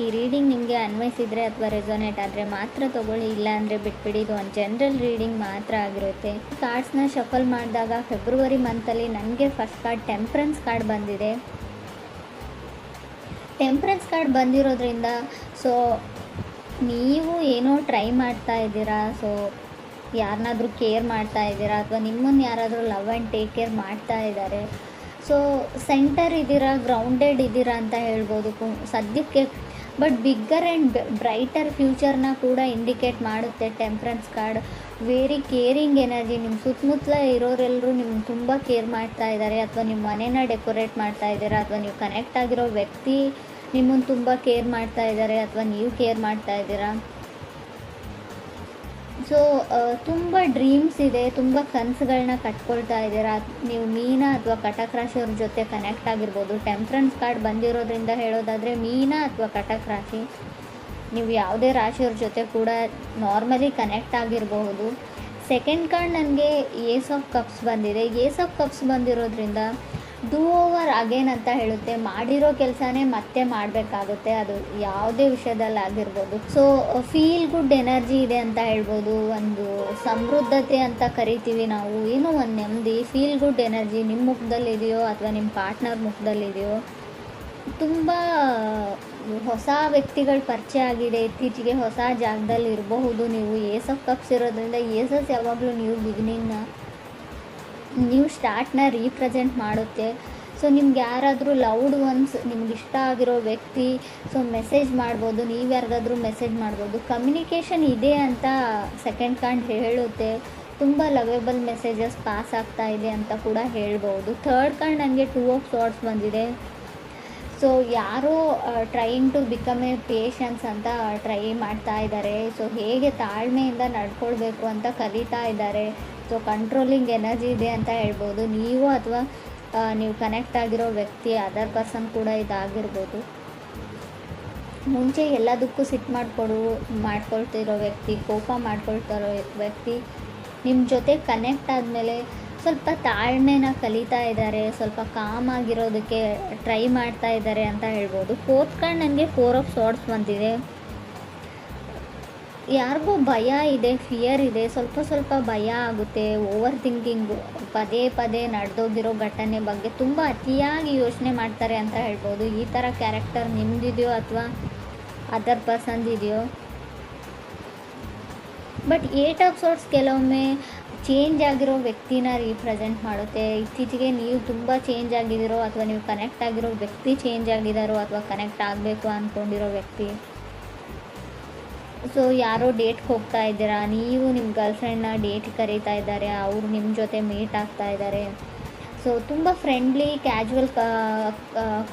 ಈ ರೀಡಿಂಗ್ ನಿಮಗೆ ಅನ್ವಯಿಸಿದರೆ ಅಥವಾ ರೆಸೊನೇಟ್ ಆದರೆ ಮಾತ್ರ ತೊಗೊಳ್ಳಿ, ಇಲ್ಲ ಅಂದರೆ ಬಿಟ್ಬಿಡಿ. ಇದು ಒಂದು ಜನರಲ್ ರೀಡಿಂಗ್ ಮಾತ್ರ ಆಗಿರುತ್ತೆ. ಕಾರ್ಡ್ಸ್ನ ಶಫಲ್ ಮಾಡಿದಾಗ ಫೆಬ್ರವರಿ ಮಂತಲ್ಲಿ ನನಗೆ ಫಸ್ಟ್ ಕಾರ್ಡ್ ಟೆಂಪ್ರೆನ್ಸ್ ಕಾರ್ಡ್ ಬಂದಿದೆ. ಟೆಂಪ್ರೆನ್ಸ್ ಕಾರ್ಡ್ ಬಂದಿರೋದ್ರಿಂದ ಸೊ ನೀವು ಏನೋ ಟ್ರೈ ಮಾಡ್ತಾ ಇದ್ದೀರಾ, ಸೊ ಯಾರನ್ನಾದ್ರೂ ಕೇರ್ ಮಾಡ್ತಾ ಇದ್ದೀರಾ ಅಥವಾ ನಿಮ್ಮನ್ನು ಯಾರಾದರೂ ಲವ್ ಆ್ಯಂಡ್ ಟೇಕ್ ಕೇರ್ ಮಾಡ್ತಾ ಇದ್ದಾರೆ. ಸೊ ಸೆಂಟರ್ ಇದ್ದೀರಾ, ಗ್ರೌಂಡೆಡ್ ಇದ್ದೀರಾ ಅಂತ ಹೇಳ್ಬೋದು ಸದ್ಯಕ್ಕೆ. ಬಟ್ ಬಿಗ್ಗರ್ ಆ್ಯಂಡ್ ಬ್ರೈಟರ್ ಫ್ಯೂಚರ್ನ ಕೂಡ ಇಂಡಿಕೇಟ್ ಮಾಡುತ್ತೆ temperance card. Very caring energy. ನಿಮ್ಮ ಸುತ್ತಮುತ್ತಲ ಇರೋರೆಲ್ಲರೂ ನಿಮ್ಗೆ ತುಂಬ ಕೇರ್ ಮಾಡ್ತಾ ಇದ್ದಾರೆ, ಅಥವಾ ನಿಮ್ಮ ಮನೇನ ಡೆಕೋರೇಟ್ ಮಾಡ್ತಾ ಇದ್ದೀರಾ, ಅಥವಾ ನೀವು ಕನೆಕ್ಟ್ ಆಗಿರೋ ವ್ಯಕ್ತಿ ನಿಮ್ಮನ್ನು ತುಂಬ ಕೇರ್ ಮಾಡ್ತಾ ಇದ್ದಾರೆ, ಅಥವಾ ನೀವು ಕೇರ್ ಮಾಡ್ತಾ ಇದ್ದೀರಾ. ಸೊ ತುಂಬ ಡ್ರೀಮ್ಸ್ ಇದೆ, ತುಂಬ ಕನಸುಗಳನ್ನ ಕಟ್ಕೊಳ್ತಾ ಇದ್ದೀರಾ. ನೀವು ಮೀನ ಅಥವಾ ಕಟಕ್ ರಾಶಿಯವ್ರ ಜೊತೆ ಕನೆಕ್ಟ್ ಆಗಿರ್ಬೋದು. ಟೆಂಪ್ರೆನ್ಸ್ ಕಾರ್ಡ್ ಬಂದಿರೋದ್ರಿಂದ ಹೇಳೋದಾದರೆ ಮೀನ ಅಥವಾ ಕಟಕ್ ರಾಶಿ, ನೀವು ಯಾವುದೇ ರಾಶಿಯವ್ರ ಜೊತೆ ಕೂಡ ನಾರ್ಮಲಿ ಕನೆಕ್ಟ್ ಆಗಿರಬಹುದು. ಸೆಕೆಂಡ್ ಕಾರ್ಡ್ ನನಗೆ ಏಸ್ ಆಫ್ ಕಪ್ಸ್ ಬಂದಿದೆ. ಏಸ್ ಆಫ್ ಕಪ್ಸ್ ಬಂದಿರೋದ್ರಿಂದ ಡೂ ಓವರ್ ಅಗೇನ್ ಅಂತ ಹೇಳುತ್ತೆ. ಮಾಡಿರೋ ಕೆಲಸನೇ ಮತ್ತೆ ಮಾಡಬೇಕಾಗುತ್ತೆ, ಅದು ಯಾವುದೇ ವಿಷಯದಲ್ಲಿ ಆಗಿರ್ಬೋದು. ಸೊ ಫೀಲ್ ಗುಡ್ ಎನರ್ಜಿ ಇದೆ ಅಂತ ಹೇಳ್ಬೋದು. ಒಂದು ಸಮೃದ್ಧತೆ ಅಂತ ಕರಿತೀವಿ ನಾವು, ಏನೋ ಒಂದು ನೆಮ್ಮದಿ, ಫೀಲ್ ಗುಡ್ ಎನರ್ಜಿ ನಿಮ್ಮ ಮುಖದಲ್ಲಿದೆಯೋ ಅಥವಾ ನಿಮ್ಮ ಪಾರ್ಟ್ನರ್ ಮುಖದಲ್ಲಿದೆಯೋ. ತುಂಬ ಹೊಸ ವ್ಯಕ್ತಿಗಳ ಪರಿಚಯ ಆಗಿದೆ ಇತ್ತೀಚೆಗೆ, ಹೊಸ ಜಾಗದಲ್ಲಿ ಇರಬಹುದು ನೀವು. ಏಸ್ ಆಫ್ ಕಪ್ಸ್ ಇರೋದ್ರಿಂದ ಏಸಸ್ ಯಾವಾಗಲೂ ನ್ಯೂ ಸ್ಟಾರ್ಟ್ನ ರೀಪ್ರೆಸೆಂಟ್ ಮಾಡುತ್ತೆ. ಸೊ ನಿಮ್ಗೆ ಯಾರಾದರೂ ಲವ್ಡ್ ಒನ್ಸ್, ನಿಮ್ಗೆ ಇಷ್ಟ ಆಗಿರೋ ವ್ಯಕ್ತಿ ಸೊ ಮೆಸೇಜ್ ಮಾಡ್ಬೋದು, ನೀವು ಯಾರಿಗಾದ್ರೂ ಮೆಸೇಜ್ ಮಾಡ್ಬೋದು. ಕಮ್ಯುನಿಕೇಷನ್ ಇದೆ ಅಂತ ಸೆಕೆಂಡ್ ಕಾರ್ಡ್ ಹೇಳುತ್ತೆ. ತುಂಬ ಲವೇಬಲ್ ಮೆಸೇಜಸ್ ಪಾಸ್ ಆಗ್ತಾ ಇದೆ ಅಂತ ಕೂಡ ಹೇಳ್ಬೋದು. ಥರ್ಡ್ ಕಾರ್ಡ್ ನನಗೆ ಟೂ ಆಫ್ ಸಾರ್ಡ್ಸ್ ಬಂದಿದೆ. ಸೊ ಯಾರೋ trying to become a patience ಅಂತ ಟ್ರೈ ಮಾಡ್ತಾ ಇದ್ದಾರೆ. ಸೊ ಹೇಗೆ ತಾಳ್ಮೆಯಿಂದ ನಡ್ಕೊಳ್ಬೇಕು ಅಂತ ಕಲಿತಾ ಇದ್ದಾರೆ. ಸೊ ಕಂಟ್ರೋಲಿಂಗ್ ಎನರ್ಜಿ ಇದೆ ಅಂತ ಹೇಳ್ಬೋದು. ನೀವು ಅಥವಾ ನೀವು ಕನೆಕ್ಟ್ ಆಗಿರೋ ವ್ಯಕ್ತಿ, ಅದರ್ ಪರ್ಸನ್ ಕೂಡ ಇದಾಗಿರ್ಬೋದು. ಮುಂಚೆ ಎಲ್ಲದಕ್ಕೂ ಸಿಟ್ಟು ಮಾಡ್ಕೊಳ್ತಿರೋ ವ್ಯಕ್ತಿ, ಕೋಪ ಮಾಡ್ಕೊಳ್ತಿರೋ ವ್ಯಕ್ತಿ ನಿಮ್ಮ ಜೊತೆ ಕನೆಕ್ಟ್ ಆದಮೇಲೆ ಸ್ವಲ್ಪ ತಾಳ್ಮೆನ ಕಲಿತಾ ಇದ್ದಾರೆ, ಸ್ವಲ್ಪ ಕಾಮ್ ಆಗಿರೋದಕ್ಕೆ ಟ್ರೈ ಮಾಡ್ತಾ ಇದ್ದಾರೆ ಅಂತ ಹೇಳ್ಬೋದು. ಫೋರ್ತ್ ಕಾರ್ಡ್ ನನಗೆ ಫೋರ್ ಆಫ್ ಸಾರ್ಡ್ಸ್ ಬಂದಿದೆ. ಯಾರಿಗೂ ಭಯ ಇದೆ, ಫಿಯರ್ ಇದೆ, ಸ್ವಲ್ಪ ಭಯ ಆಗುತ್ತೆ. ಓವರ್ ಥಿಂಕಿಂಗು, ಪದೇ ಪದೇ ನಡೆದೋಗಿರೋ ಘಟನೆ ಬಗ್ಗೆ ತುಂಬ ಅತಿಯಾಗಿ ಯೋಚನೆ ಮಾಡ್ತಾರೆ ಅಂತ ಹೇಳ್ಬೋದು. ಈ ಥರ ಕ್ಯಾರೆಕ್ಟರ್ ನಿಮ್ಮದಿದೆಯೋ ಅಥವಾ ಅದರ್ ಪರ್ಸನ್ಸ್ ಇದೆಯೋ. ಬಟ್ ಏಟ್ ಆಫ್ ಸಾರ್ಡ್ಸ್ ಕೆಲವೊಮ್ಮೆ ಚೇಂಜ್ ಆಗಿರೋ ವ್ಯಕ್ತಿನ ರೀಪ್ರೆಸೆಂಟ್ ಮಾಡುತ್ತೆ. ಇತ್ತೀಚೆಗೆ ನೀವು ತುಂಬ ಚೇಂಜ್ ಆಗಿದ್ದೀರೋ ಅಥವಾ ನೀವು ಕನೆಕ್ಟ್ ಆಗಿರೋ ವ್ಯಕ್ತಿ ಚೇಂಜ್ ಆಗಿದ್ದಾರೋ ಅಥವಾ ಕನೆಕ್ಟ್ ಆಗಬೇಕು ಅಂದ್ಕೊಂಡಿರೋ ವ್ಯಕ್ತಿ. ಸೊ ಯಾರೋ ಡೇಟ್ಗೆ ಹೋಗ್ತಾ ಇದ್ದೀರಾ, ನೀವು ನಿಮ್ಮ ಗರ್ಲ್ಫ್ರೆಂಡ್ನ ಡೇಟ್ ಕರೀತಾ ಇದ್ದಾರೆ, ಅವರು ನಿಮ್ಮ ಜೊತೆ ಮೀಟ್ ಆಗ್ತಾ ಇದ್ದಾರೆ. ಸೊ ತುಂಬ ಫ್ರೆಂಡ್ಲಿ ಕ್ಯಾಜುವಲ್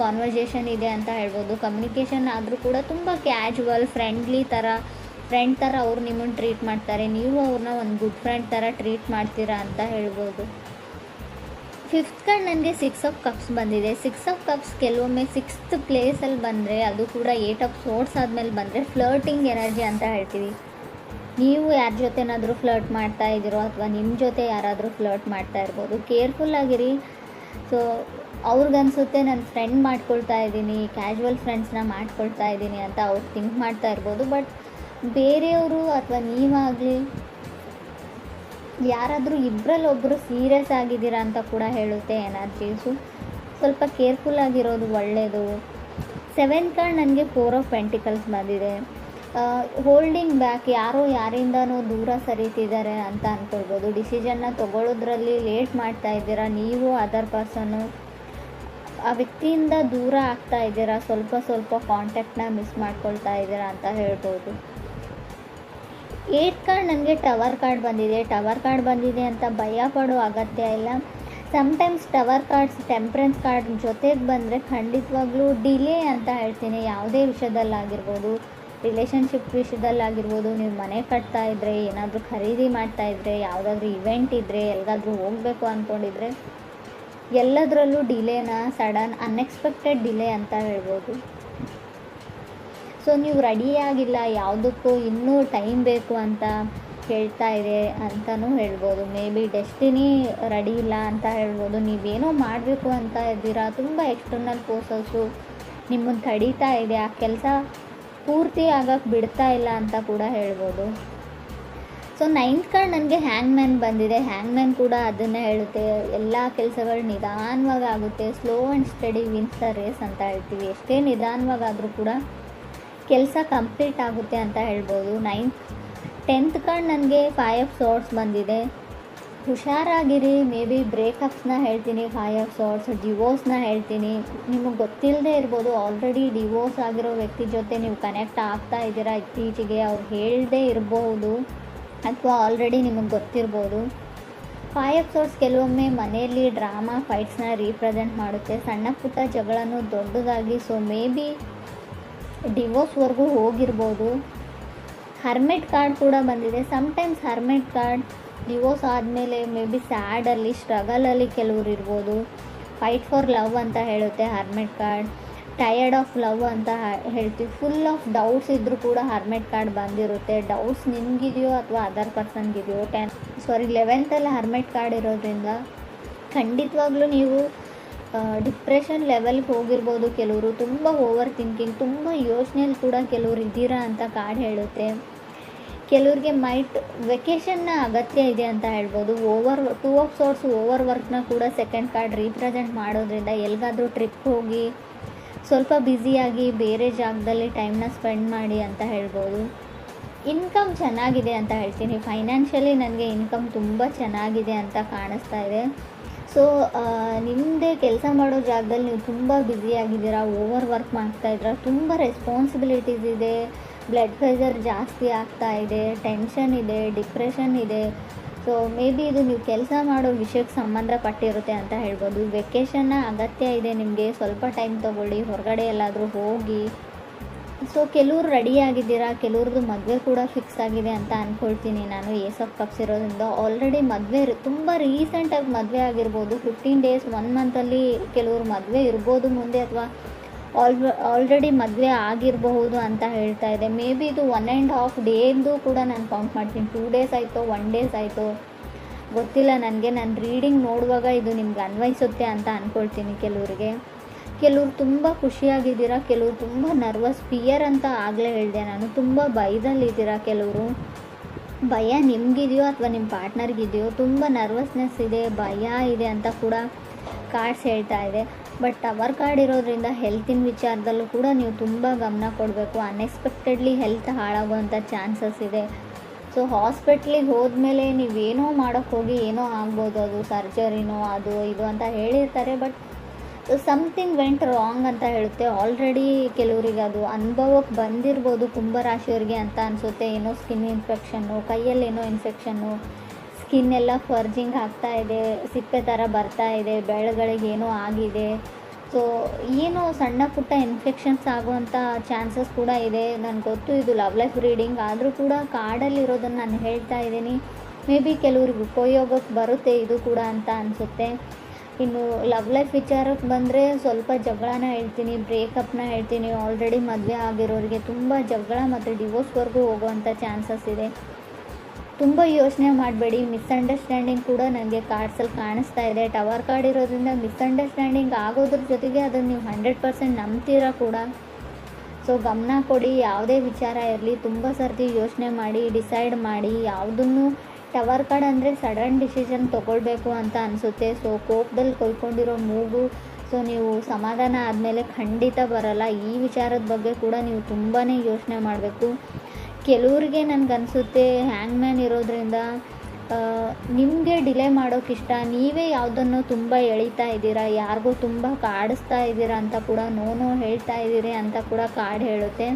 ಕಾನ್ವರ್ಸೇಷನ್ ಇದೆ ಅಂತ ಹೇಳ್ಬೋದು. ಕಮ್ಯುನಿಕೇಷನ್ ಆದರೂ ಕೂಡ ತುಂಬ ಕ್ಯಾಜುವಲ್ ಫ್ರೆಂಡ್ ಥರ ಅವ್ರು ನಿಮ್ಮನ್ನು ಟ್ರೀಟ್ ಮಾಡ್ತಾರೆ, ನೀವು ಅವ್ರನ್ನ ಒಂದು ಗುಡ್ ಫ್ರೆಂಡ್ ಥರ ಟ್ರೀಟ್ ಮಾಡ್ತೀರಾ ಅಂತ ಹೇಳ್ಬೋದು. ಫಿಫ್ತ್ ಕಾರ್ಡ್ ನನಗೆ ಸಿಕ್ಸ್ ಆಫ್ ಕಪ್ಸ್ ಬಂದಿದೆ. ಸಿಕ್ಸ್ ಆಫ್ ಕಪ್ಸ್ ಕೆಲವೊಮ್ಮೆ ಸಿಕ್ಸ್ತ್ ಪ್ಲೇಸಲ್ಲಿ ಬಂದರೆ, ಅದು ಕೂಡ ಏಟ್ ಆಫ್ ಸೋರ್ಡ್ಸ್ ಆದಮೇಲೆ ಬಂದರೆ ಫ್ಲರ್ಟಿಂಗ್ ಎನರ್ಜಿ ಅಂತ ಹೇಳ್ತೀವಿ. ನೀವು ಯಾರ ಜೊತೆನಾದರೂ ಫ್ಲರ್ಟ್ ಮಾಡ್ತಾ ಇದ್ದೀರೋ ಅಥವಾ ನಿಮ್ಮ ಜೊತೆ ಯಾರಾದರೂ ಫ್ಲರ್ಟ್ ಮಾಡ್ತಾ ಇರ್ಬೋದು. ಕೇರ್ಫುಲ್ಲಾಗಿರಿ. ಸೊ ಅವ್ರಿಗನ್ಸುತ್ತೆ ನಾನು ಫ್ರೆಂಡ್ ಮಾಡ್ಕೊಳ್ತಾ ಇದ್ದೀನಿ, ಕ್ಯಾಶುವಲ್ ಫ್ರೆಂಡ್ಸ್ನ ಮಾಡ್ಕೊಳ್ತಾ ಇದ್ದೀನಿ ಅಂತ ಅವ್ರು ಥಿಂಕ್ ಮಾಡ್ತಾ ಇರ್ಬೋದು. ಬಟ್ ಬೇರೆಯವರು ಅಥವಾ ನೀವಾಗಲಿ ಯಾರಾದರೂ ಇಬ್ಬರಲ್ಲೊಬ್ಬರು ಸೀರಿಯಸ್ ಆಗಿದ್ದೀರಾ ಅಂತ ಕೂಡ ಹೇಳುತ್ತೆ ಎನರ್ಜೀಸು. ಸ್ವಲ್ಪ ಕೇರ್ಫುಲ್ಲಾಗಿರೋದು ಒಳ್ಳೆಯದು. ಸೆವೆಂತ್ ಕಾರ್ಡ್ ನನಗೆ ಫೋರ್ ಆಫ್ ಪೆಂಟಿಕಲ್ಸ್ ಬಂದಿದೆ. ಹೋಲ್ಡಿಂಗ್ ಬ್ಯಾಕ್, ಯಾರೋ ಯಾರಿಂದನೂ ದೂರ ಸರಿತಿದ್ದಾರೆ ಅಂತ ಅಂದ್ಕೊಳ್ಬೋದು. ಡಿಸಿಷನ್ನ ತೊಗೊಳ್ಳೋದ್ರಲ್ಲಿ ಲೇಟ್ ಮಾಡ್ತಾ ಇದ್ದೀರಾ, ನೀವು ಅದರ್ ಪರ್ಸನ್ನು ಆ ವ್ಯಕ್ತಿಯಿಂದ ದೂರ ಆಗ್ತಾ ಇದ್ದೀರಾ, ಸ್ವಲ್ಪ ಕಾಂಟ್ಯಾಕ್ಟ್ನ ಮಿಸ್ ಮಾಡ್ಕೊಳ್ತಾ ಇದ್ದೀರಾ ಅಂತ ಹೇಳ್ಬೋದು. ಏಟ್ ಕಾರ್ಡ್ ನನಗೆ ಟವರ್ ಕಾರ್ಡ್ ಬಂದಿದೆ. ಟವರ್ ಕಾರ್ಡ್ ಬಂದಿದೆ ಅಂತ ಭಯ ಪಡೋ ಅಗತ್ಯ ಇಲ್ಲ. Sometimes tower cards temperance card ಜೊತೆಗೆ ಬಂದರೆ ಖಂಡಿತವಾಗ್ಲೂ ಡಿಲೇ ಅಂತ ಹೇಳ್ತೀನಿ. ಯಾವುದೇ ವಿಷಯದಲ್ಲಾಗಿರ್ಬೋದು, ರಿಲೇಷನ್ಶಿಪ್ ವಿಷಯದಲ್ಲಾಗಿರ್ಬೋದು, ನೀವು ಮನೆ ಕಟ್ತಾ ಇದ್ದರೆ, ಏನಾದರೂ ಖರೀದಿ ಮಾಡ್ತಾಯಿದ್ರೆ, ಯಾವುದಾದ್ರೂ ಇವೆಂಟ್ ಇದ್ದರೆ, ಎಲ್ಲಿಗಾದ್ರೂ ಹೋಗಬೇಕು ಅಂದ್ಕೊಂಡಿದ್ರೆ, ಎಲ್ಲದರಲ್ಲೂ ಡಿಲೇನ ಸಡನ್ ಅನ್ಎಕ್ಸ್ಪೆಕ್ಟೆಡ್ ಡಿಲೇ ಅಂತ ಹೇಳ್ಬೋದು. ಸೊ ನೀವು ರೆಡಿಯಾಗಿಲ್ಲ, ಯಾವುದಕ್ಕೂ ಇನ್ನೂ ಟೈಮ್ ಬೇಕು ಅಂತ ಹೇಳ್ತಾ ಇದೆ ಅಂತಲೂ ಹೇಳ್ಬೋದು. ಮೇ ಬಿ ಡೆಸ್ಟಿನಿ ರೆಡಿ ಇಲ್ಲ ಅಂತ ಹೇಳ್ಬೋದು. ನೀವೇನೋ ಮಾಡಬೇಕು ಅಂತ ಇದ್ದೀರಾ, ತುಂಬ ಎಕ್ಸ್ಟರ್ನಲ್ ಫೋರ್ಸಸ್ಸು ನಿಮ್ಮನ್ನು ತಡೀತಾ ಇದೆ, ಆ ಕೆಲಸ ಪೂರ್ತಿ ಆಗಕ್ಕೆ ಬಿಡ್ತಾ ಇಲ್ಲ ಅಂತ ಕೂಡ ಹೇಳ್ಬೋದು. ಸೊ 9th ಕಾರ್ಡ್ ನನಗೆ ಹ್ಯಾಂಗ್ಮ್ಯಾನ್ ಬಂದಿದೆ. ಹ್ಯಾಂಗ್ಮ್ಯಾನ್ ಕೂಡ ಅದನ್ನೇ ಹೇಳುತ್ತೆ, ಎಲ್ಲ ಕೆಲಸಗಳು ನಿಧಾನವಾಗಿ ಆಗುತ್ತೆ, slow and steady wins the race ಅಂತ ಹೇಳ್ತೀವಿ. ಎಷ್ಟೇ ನಿಧಾನವಾಗಾದರೂ ಕೂಡ ಕೆಲಸ ಕಂಪ್ಲೀಟ್ ಆಗುತ್ತೆ ಅಂತ ಹೇಳ್ಬೋದು. 10th ಕಾರ್ಡ್ ನನಗೆ 5 ಆಫ್ ಸಾರ್ಡ್ಸ್ ಬಂದಿದೆ. ಹುಷಾರಾಗಿರಿ, ಮೇ ಬಿ ಬ್ರೇಕಪ್ಸ್ನ ಹೇಳ್ತೀನಿ, 5 ಆಫ್ ಸಾರ್ಡ್ಸ್, ಡಿವೋರ್ಸ್ನ ಹೇಳ್ತೀನಿ. ನಿಮಗೆ ಗೊತ್ತಿಲ್ಲದೆ ಇರ್ಬೋದು, ಆಲ್ರೆಡಿ ಡಿವೋರ್ಸ್ ಆಗಿರೋ ವ್ಯಕ್ತಿ ಜೊತೆ ನೀವು ಕನೆಕ್ಟ್ ಆಗ್ತಾ ಇದ್ದೀರಾ ಇತ್ತೀಚೆಗೆ, ಅವ್ರು ಹೇಳದೇ ಇರ್ಬೋದು ಅಥವಾ ಆಲ್ರೆಡಿ ನಿಮಗೆ ಗೊತ್ತಿರ್ಬೋದು. 5 ಆಫ್ ಸಾರ್ಡ್ಸ್ ಕೆಲವೊಮ್ಮೆ ಮನೆಯಲ್ಲಿ ಡ್ರಾಮಾ ಫೈಟ್ಸ್ನ ರೀಪ್ರೆಸೆಂಟ್ ಮಾಡುತ್ತೆ, ಸಣ್ಣ ಪುಟ್ಟ ಜಗಳನೂ ದೊಡ್ಡದಾಗಿ. ಸೊ ಮೇ ಬಿ ಡಿವೋರ್ಸ್ವರೆಗೂ ಹೋಗಿರ್ಬೋದು. ಹರ್ಮೆಟ್ ಕಾರ್ಡ್ ಕೂಡ ಬಂದಿದೆ. ಸಮ್ಟೈಮ್ಸ್ ಹರ್ಮೆಟ್ ಕಾರ್ಡ್ ಡಿವೋರ್ಸ್ ಆದಮೇಲೆ ಮೇ ಬಿ ಸ್ಯಾಡಲ್ಲಿ, ಸ್ಟ್ರಗಲಲ್ಲಿ ಕೆಲವ್ರು ಇರ್ಬೋದು. ಫೈಟ್ ಫಾರ್ ಲವ್ ಅಂತ ಹೇಳುತ್ತೆ ಹರ್ಮೆಟ್ ಕಾರ್ಡ್. ಟಯರ್ಡ್ ಆಫ್ ಲವ್ ಅಂತ ಹೇಳ್ತೀವಿ. ಫುಲ್ ಆಫ್ ಡೌಟ್ಸ್ ಇದ್ದರೂ ಕೂಡ ಹರ್ಮೆಟ್ ಕಾರ್ಡ್ ಬಂದಿರುತ್ತೆ. ಡೌಟ್ಸ್ ನಿಮಗಿದೆಯೋ ಅಥವಾ ಅದರ್ ಪರ್ಸನ್ಗಿದೆಯೋ. 11th ಹರ್ಮೆಟ್ ಕಾರ್ಡ್ ಇರೋದ್ರಿಂದ ಖಂಡಿತವಾಗ್ಲೂ ನೀವು ಡಿಪ್ರೆಷನ್ ಲೆವೆಲ್ಗೆ ಹೋಗಿರ್ಬೋದು. ಕೆಲವರು ತುಂಬ ಓವರ್ ಥಿಂಕಿಂಗ್, ತುಂಬ ಯೋಚನೆಯಲ್ಲಿ ಕೂಡ ಕೆಲವರು ಇದ್ದೀರಾ ಅಂತ ಕಾರ್ಡ್ ಹೇಳುತ್ತೆ. ಕೆಲವ್ರಿಗೆ ವೆಕೇಷನ್ನ ಅಗತ್ಯ ಇದೆ ಅಂತ ಹೇಳ್ಬೋದು. 2 ಆಫ್ ಸಾರ್ಡ್ಸ್ ಓವರ್ ವರ್ಕ್ನ ಕೂಡ ಸೆಕೆಂಡ್ ಕಾರ್ಡ್ ರೀಪ್ರೆಸೆಂಟ್ ಮಾಡೋದ್ರಿಂದ ಎಲ್ಲಿಗಾದರೂ ಟ್ರಿಪ್ ಹೋಗಿ ಸ್ವಲ್ಪ ಬ್ಯುಸಿಯಾಗಿ ಬೇರೆ ಜಾಗದಲ್ಲಿ ಟೈಮ್ನ ಸ್ಪೆಂಡ್ ಮಾಡಿ ಅಂತ ಹೇಳ್ಬೋದು. ಇನ್ಕಮ್ ಚೆನ್ನಾಗಿದೆ ಅಂತ ಹೇಳ್ತೀನಿ. ಫೈನಾನ್ಷಿಯಲಿ ನನಗೆ ಇನ್ಕಮ್ ತುಂಬ ಚೆನ್ನಾಗಿದೆ ಅಂತ ಕಾಣಿಸ್ತಾ ಇದೆ. ಸೊ ನಿಮ್ಮದೇ ಕೆಲಸ ಮಾಡೋ ಜಾಗದಲ್ಲಿ ನೀವು ತುಂಬ ಬ್ಯುಸಿಯಾಗಿದ್ದೀರಾ, ಓವರ್ ವರ್ಕ್ ಮಾಡ್ತಾಯಿದ್ದೀರಾ, ತುಂಬ ರೆಸ್ಪಾನ್ಸಿಬಿಲಿಟೀಸ್ ಇದೆ, ಬ್ಲಡ್ ಪ್ರೆಷರ್ ಜಾಸ್ತಿ ಆಗ್ತಾ ಇದೆ, ಟೆನ್ಷನ್ ಇದೆ, ಡಿಪ್ರೆಷನ್ ಇದೆ. ಸೊ ಮೇ ಬಿ ಇದು ನೀವು ಕೆಲಸ ಮಾಡೋ ವಿಷಯಕ್ಕೆ ಸಂಬಂಧಪಟ್ಟಿರುತ್ತೆ ಅಂತ ಹೇಳ್ಬೋದು. ವೆಕೇಷನ್ನ ಅಗತ್ಯ ಇದೆ ನಿಮಗೆ, ಸ್ವಲ್ಪ ಟೈಮ್ ತೊಗೊಳ್ಳಿ, ಹೊರಗಡೆ ಎಲ್ಲಾದರೂ ಹೋಗಿ. ಸೊ ಕೆಲವ್ರು ರೆಡಿಯಾಗಿದ್ದೀರಾ, ಕೆಲವ್ರದ್ದು ಮದುವೆ ಕೂಡ ಫಿಕ್ಸ್ ಆಗಿದೆ ಅಂತ ಅಂದ್ಕೊಳ್ತೀನಿ ನಾನು. ಏಸ್ ಆಫ್ ಕಪ್ಸ್ ಇರೋದ್ರಿಂದ ಆಲ್ರೆಡಿ ಮದುವೆ ತುಂಬ ರೀಸೆಂಟಾಗಿ ಮದುವೆ ಆಗಿರ್ಬೋದು. 15 ಡೇಸ್ 1 ಮಂತಲ್ಲಿ ಕೆಲವ್ರು ಮದುವೆ ಇರ್ಬೋದು ಮುಂದೆ, ಅಥವಾ ಆಲ್ರೆಡಿ ಮದುವೆ ಆಗಿರಬಹುದು ಅಂತ ಹೇಳ್ತಾ ಇದೆ. ಮೇ ಬಿ ಇದು 1.5 ಡೇದು ಕೂಡ ನಾನು ಕೌಂಟ್ ಮಾಡ್ತೀನಿ. 2 ಡೇಸ್ ಆಯಿತು, 1 ಡೇಸ್ ಆಯಿತು, ಗೊತ್ತಿಲ್ಲ ನನಗೆ. ನಾನು ರೀಡಿಂಗ್ ನೋಡುವಾಗ ಇದು ನಿಮ್ಗೆ ಅನ್ವಯಿಸುತ್ತೆ ಅಂತ ಅಂದ್ಕೊಳ್ತೀನಿ. ಕೆಲವ್ರು ತುಂಬ ಖುಷಿಯಾಗಿದ್ದೀರಾ, ಕೆಲವ್ರು ತುಂಬ ನರ್ವಸ್, ಫಿಯರ್ ಅಂತ ಆಗಲೇ ಹೇಳಿದೆ ನಾನು. ತುಂಬ ಭಯದಲ್ಲಿದ್ದೀರಾ. ಕೆಲವರು ಭಯ ನಿಮಗಿದೆಯೋ ಅಥವಾ ನಿಮ್ಮ ಪಾರ್ಟ್ನರ್ಗಿದೆಯೋ, ತುಂಬ ನರ್ವಸ್ನೆಸ್ ಇದೆ, ಭಯ ಇದೆ ಅಂತ ಕೂಡ ಕಾರ್ಡ್ಸ್ ಹೇಳ್ತಾ ಇದೆ. ಬಟ್ ಟವರ್ ಕಾರ್ಡ್ ಇರೋದ್ರಿಂದ ಹೆಲ್ತಿನ ವಿಚಾರದಲ್ಲೂ ಕೂಡ ನೀವು ತುಂಬ ಗಮನ ಕೊಡಬೇಕು. ಅನ್ಎಕ್ಸ್ಪೆಕ್ಟೆಡ್ಲಿ ಹೆಲ್ತ್ ಹಾಳಾಗುವಂಥ ಚಾನ್ಸಸ್ ಇದೆ. ಸೊ ಹಾಸ್ಪಿಟ್ಲಿಗೆ ಹೋದ್ಮೇಲೆ ನೀವೇನೋ ಮಾಡೋಕ್ಕೆ ಹೋಗಿ ಏನೋ ಆಗ್ಬೋದು, ಅದು ಸರ್ಜರಿನೋ ಅದು ಇದು ಅಂತ ಹೇಳಿರ್ತಾರೆ. ಬಟ್ ಸಮಥಿಂಗ್ ವೆಂಟ್ ರಾಂಗ್ ಅಂತ ಹೇಳುತ್ತೆ. ಆಲ್ರೆಡಿ ಕೆಲವರಿಗೆ ಅದು ಅನುಭವಕ್ಕೆ ಬಂದಿರ್ಬೋದು ಕುಂಭರಾಶಿಯವರಿಗೆ ಅಂತ ಅನಿಸುತ್ತೆ. ಏನೋ ಸ್ಕಿನ್ ಇನ್ಫೆಕ್ಷನ್ನು, ಕೈಯಲ್ಲೇನೋ ಇನ್ಫೆಕ್ಷನ್ನು, ಸ್ಕಿನ್ ಎಲ್ಲ ಫರ್ಜಿಂಗ್ ಆಗ್ತಾ ಇದೆ, ಸಿಪ್ಪೆ ಥರ ಬರ್ತಾ ಇದೆ, ಬೆಳಗಳಿಗೆ ಏನೋ ಆಗಿದೆ. ಸೊ ಏನೋ ಸಣ್ಣ ಪುಟ್ಟ ಇನ್ಫೆಕ್ಷನ್ಸ್ ಆಗುವಂಥ ಚಾನ್ಸಸ್ ಕೂಡ ಇದೆ. ನನಗೆ ಗೊತ್ತು ಇದು ಲವ್ ಲೈಫ್ ರೀಡಿಂಗ್, ಆದರೂ ಕೂಡ ಕಾರ್ಡಲ್ಲಿರೋದನ್ನು ನಾನು ಹೇಳ್ತಾ ಇದ್ದೀನಿ. ಮೇ ಬಿ ಕೆಲವ್ರಿಗೆ ಉಪಯೋಗಕ್ಕೆ ಬರುತ್ತೆ ಇದು ಕೂಡ ಅಂತ ಅನಿಸುತ್ತೆ. ಇನ್ನು ಲವ್ ಲೈಫ್ ವಿಚಾರಕ್ಕೆ ಬಂದರೆ ಸ್ವಲ್ಪ ಜಗಳನ ಹೇಳ್ತೀನಿ, ಬ್ರೇಕಪ್ನ ಹೇಳ್ತೀನಿ. ಆಲ್ರೆಡಿ ಮದುವೆ ಆಗಿರೋರಿಗೆ ತುಂಬ ಜಗಳ ಮತ್ತು ಡಿವೋರ್ಸ್ವರೆಗೂ ಹೋಗುವಂಥ ಚಾನ್ಸಸ್ ಇದೆ. ತುಂಬ ಯೋಚನೆ ಮಾಡಬೇಡಿ. ಮಿಸ್ಅಂಡರ್ಸ್ಟ್ಯಾಂಡಿಂಗ್ ಕೂಡ ನನಗೆ ಕಾರ್ಡ್ಸಲ್ಲಿ ಕಾಣಿಸ್ತಾ ಇದೆ. ಟವರ್ ಕಾರ್ಡ್ ಇರೋದ್ರಿಂದ ಮಿಸ್ಅಂಡರ್ಸ್ಟ್ಯಾಂಡಿಂಗ್ ಆಗೋದ್ರ ಜೊತೆಗೆ ಅದನ್ನು ನೀವು 100% ನಂಬ್ತೀರಾ ಕೂಡ. ಸೊ ಗಮನ ಕೊಡಿ. ಯಾವುದೇ ವಿಚಾರ ಇರಲಿ ತುಂಬ ಸರ್ತಿ ಯೋಚನೆ ಮಾಡಿ ಡಿಸೈಡ್ ಮಾಡಿ. ಯಾವುದನ್ನು ಟವರ್ ಕಾರ್ಡ್ ಅಂದರೆ ಸಡನ್ ಡಿಸಿಷನ್ ತೊಗೊಳ್ಬೇಕು ಅಂತ ಅನಿಸುತ್ತೆ. ಸೊ ಕೋಪದಲ್ಲಿ ಕೊಯ್ಕೊಂಡಿರೋ ಮೂಗು, ಸೊ ನೀವು ಸಮಾಧಾನ ಆದಮೇಲೆ ಖಂಡಿತ ಬರಲ್ಲ. ಈ ವಿಚಾರದ ಬಗ್ಗೆ ಕೂಡ ನೀವು ತುಂಬಾ ಯೋಚನೆ ಮಾಡಬೇಕು. ಕೆಲವ್ರಿಗೆ ನನಗನ್ಸುತ್ತೆ ಹ್ಯಾಂಗ್ಮ್ಯಾನ್ ಇರೋದ್ರಿಂದ ನಿಮಗೆ ಡಿಲೇ ಮಾಡೋಕ್ಕಿಷ್ಟ, ನೀವೇ ಯಾವುದನ್ನು ತುಂಬ ಎಳಿತಾ ಇದ್ದೀರಾ, ಯಾರಿಗೂ ತುಂಬ ಕಾಡಿಸ್ತಾ ಇದ್ದೀರಾ ಅಂತ ಕೂಡ, ನೋ ಹೇಳ್ತಾ ಇದ್ದೀರಿ ಅಂತ ಕೂಡ ಕಾರ್ಡ್ ಹೇಳುತ್ತೆ.